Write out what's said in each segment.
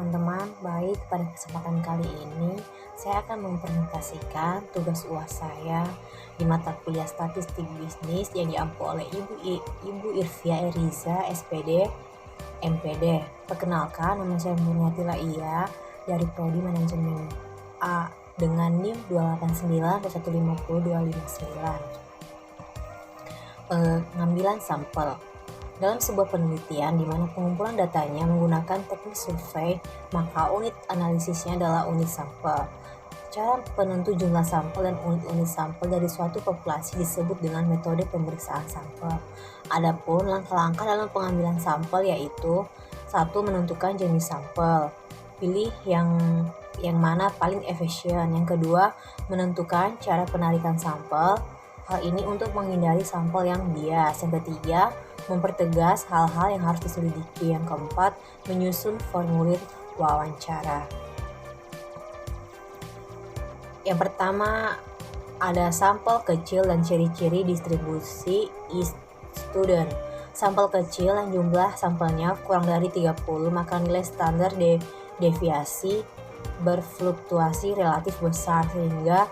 teman-teman. Baik, pada kesempatan kali ini saya akan mempresentasikan tugas UAS saya di mata kuliah Statistik Bisnis yang diampu oleh Ibu Irvia Eriza, SPD, MPD. Perkenalkan, nama saya Murniati Laia dari Prodi Manajemen A dengan NIM 289 250 259. Pengambilan sampel. Dalam sebuah penelitian di mana pengumpulan datanya menggunakan teknik survei, maka unit analisisnya adalah unit sampel. Cara penentu jumlah sampel dan unit-unit sampel dari suatu populasi disebut dengan metode pemeriksaan sampel. Adapun langkah-langkah dalam pengambilan sampel yaitu: 1. Menentukan jenis sampel. Pilih yang mana paling efisien. Yang kedua, menentukan cara penarikan sampel. Hal ini untuk menghindari sampel yang bias. Yang ketiga, mempertegas hal-hal yang harus diselidiki. Yang keempat, menyusun formulir wawancara. Yang pertama, ada sampel kecil dan ciri-ciri distribusi student. Sampel kecil yang jumlah sampelnya kurang dari 30, maka nilai standar deviasi berfluktuasi relatif besar sehingga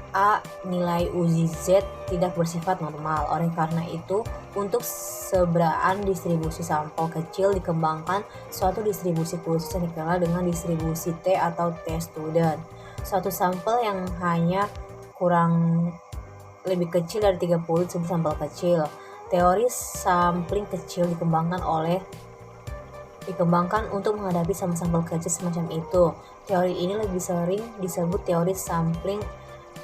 A. Nilai uji Z tidak bersifat normal. Oleh karena itu, untuk seberaan distribusi sampel kecil dikembangkan suatu distribusi khusus yang dikenal dengan distribusi T atau T-student. Suatu sampel yang hanya kurang lebih kecil dari 30 disebut sampel kecil. Teori sampling kecil dikembangkan untuk menghadapi sampel kecil semacam itu. Teori ini lebih sering disebut teori sampling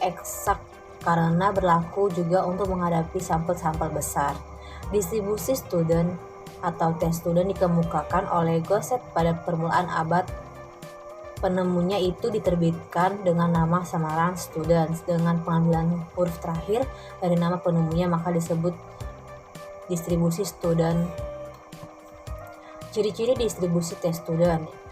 eksak karena berlaku juga untuk menghadapi sampel-sampel besar. Distribusi student atau T-student dikemukakan oleh Gosset pada permulaan abad. Penemunya itu diterbitkan dengan nama samaran student. Dengan pengambilan huruf terakhir dari nama penemunya maka disebut distribusi student. Ciri-ciri distribusi T-student.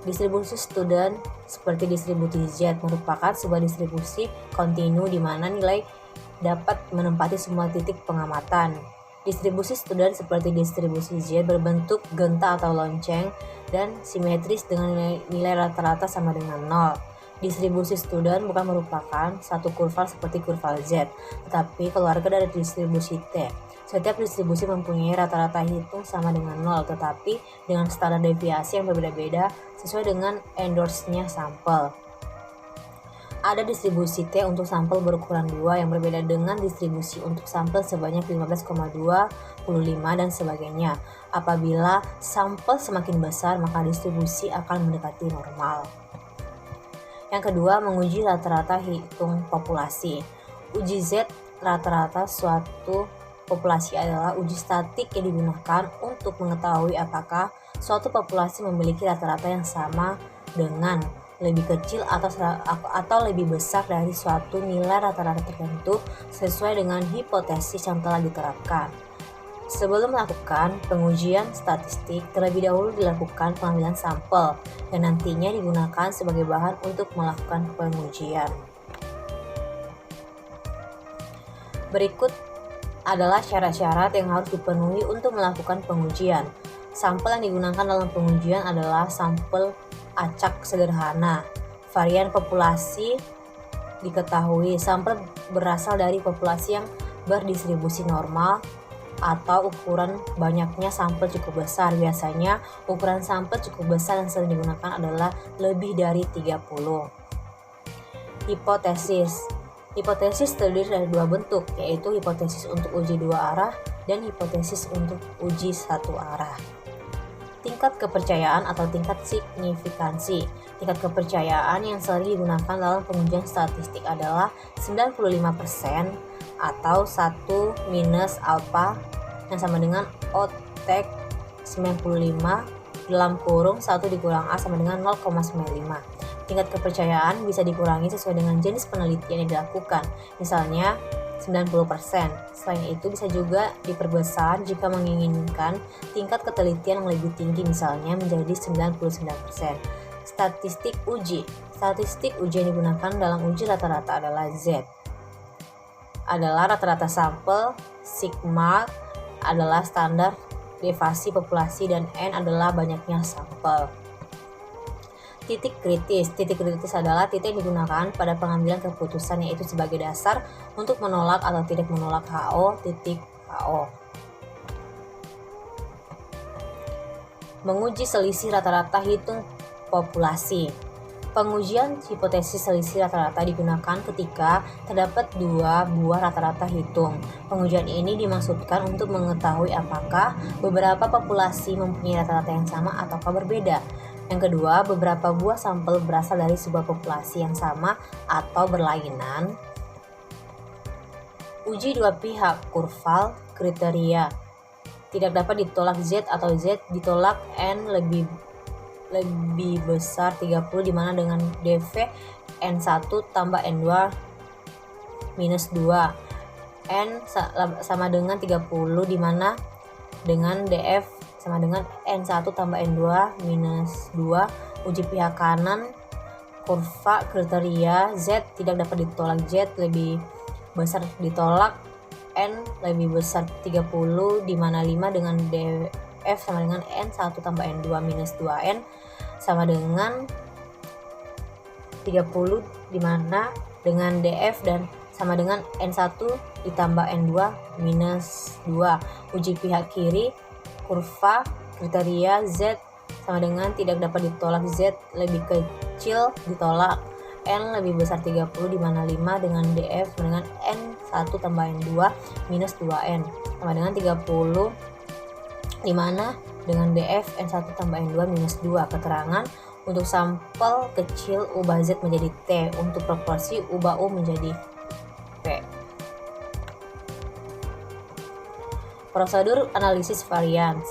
Distribusi student seperti distribusi Z merupakan sebuah distribusi kontinu di mana nilai dapat menempati semua titik pengamatan. Distribusi student seperti distribusi Z berbentuk genta atau lonceng dan simetris dengan nilai rata-rata sama dengan 0. Distribusi student bukan merupakan satu kurva seperti kurva Z, tetapi keluarga dari distribusi T. Setiap distribusi mempunyai rata-rata hitung sama dengan 0, tetapi dengan standar deviasi yang berbeda-beda sesuai dengan endorse-nya sampel. Ada distribusi T untuk sampel berukuran 2 yang berbeda dengan distribusi untuk sampel sebanyak 15,25 dan sebagainya. Apabila sampel semakin besar, maka distribusi akan mendekati normal. Yang kedua, menguji rata-rata hitung populasi. Uji Z rata-rata suatu populasi adalah uji statik yang digunakan untuk mengetahui apakah suatu populasi memiliki rata-rata yang sama dengan lebih kecil atau lebih besar dari suatu nilai rata-rata tertentu sesuai dengan hipotesis yang telah diterapkan. Sebelum melakukan pengujian statistik, terlebih dahulu dilakukan pengambilan sampel dan nantinya digunakan sebagai bahan untuk melakukan pengujian. Berikut adalah syarat-syarat yang harus dipenuhi untuk melakukan pengujian. Sampel yang digunakan dalam pengujian adalah sampel acak sederhana. Varian populasi diketahui. Sampel berasal dari populasi yang berdistribusi normal atau ukuran banyaknya sampel cukup besar. Biasanya ukuran sampel cukup besar yang sering digunakan adalah lebih dari 30. Hipotesis. Hipotesis terdiri dari dua bentuk, yaitu hipotesis untuk uji dua arah dan hipotesis untuk uji satu arah. Tingkat kepercayaan atau tingkat signifikansi. Tingkat kepercayaan yang sering digunakan dalam pengujian statistik adalah 95% atau 1 minus alpha yang sama dengan otek 95 dalam kurung 1 dikurang A sama dengan 0,95. Tingkat kepercayaan bisa dikurangi sesuai dengan jenis penelitian yang dilakukan, misalnya 90%. Selain itu bisa juga diperbesar jika menginginkan tingkat ketelitian yang lebih tinggi, misalnya menjadi 99%. Statistik uji. Statistik uji yang digunakan dalam uji rata-rata adalah Z. Adalah rata-rata sampel, sigma adalah standar devasi populasi, dan N adalah banyaknya sampel. Titik kritis. Titik kritis adalah titik yang digunakan pada pengambilan keputusan, yaitu sebagai dasar untuk menolak atau tidak menolak HO. Menguji selisih rata-rata hitung populasi. Pengujian hipotesis selisih rata-rata digunakan ketika terdapat dua buah rata-rata hitung. Pengujian ini dimaksudkan untuk mengetahui apakah beberapa populasi mempunyai rata-rata yang sama ataukah berbeda. Yang kedua, beberapa buah sampel berasal dari sebuah populasi yang sama atau berlainan. Uji dua pihak kurval kriteria. Tidak dapat ditolak Z atau Z ditolak N lebih besar 30, dimana dengan DV N1 tambah N2 minus 2 N sama dengan 30, dimana dengan DF sama dengan N1 tambah N2 minus 2. Uji pihak kanan kurva kriteria. Z tidak dapat ditolak Z lebih besar ditolak N lebih besar 30, dimana 5 dengan DF sama dengan N1 tambah N2 minus 2N sama dengan 30, dimana dengan DF dan sama dengan N1 ditambah N2 minus 2. Uji pihak kiri kurva kriteria. Z sama dengan tidak dapat ditolak Z lebih kecil ditolak N lebih besar 30, dimana 5 dengan DF sama dengan N1 tambah N2 minus 2N sama dengan 30, dimana dengan DF N1 tambah N2 minus 2. Keterangan untuk sampel kecil ubah Z menjadi T, untuk proporsi ubah U menjadi P. Prosedur analisis varians.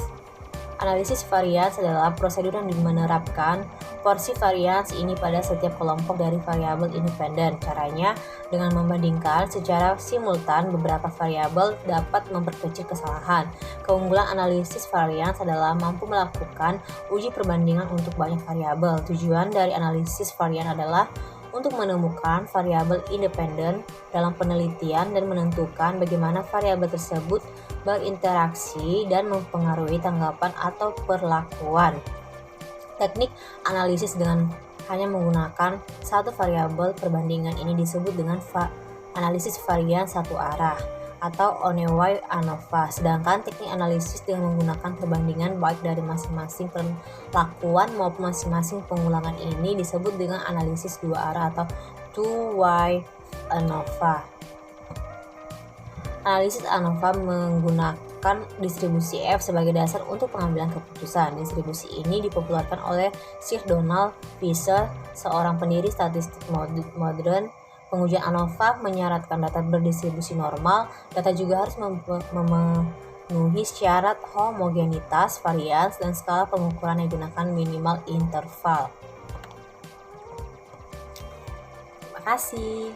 Analisis varians adalah prosedur yang menerapkan porsi varians ini pada setiap kelompok dari variabel independen. Caranya dengan membandingkan secara simultan beberapa variabel dapat memperkecil kesalahan. Keunggulan analisis varians adalah mampu melakukan uji perbandingan untuk banyak variabel. Tujuan dari analisis varians adalah untuk menemukan variabel independen dalam penelitian dan menentukan bagaimana variabel tersebut berinteraksi dan mempengaruhi tanggapan atau perlakuan. Teknik analisis dengan hanya menggunakan satu variabel perbandingan ini disebut dengan analisis varians satu arah atau one-way ANOVA. Sedangkan teknik analisis dengan menggunakan perbandingan baik dari masing-masing perlakuan maupun masing-masing pengulangan ini disebut dengan analisis dua arah atau two-way ANOVA. Analisis ANOVA menggunakan distribusi F sebagai dasar untuk pengambilan keputusan. Distribusi ini dipopulerkan oleh Sir Donald Fisher, seorang pendiri statistik modern. Pengujian ANOVA menyaratkan data berdistribusi normal. Data juga harus memenuhi syarat homogenitas, varians, dan skala pengukuran yang digunakan minimal interval. Terima kasih.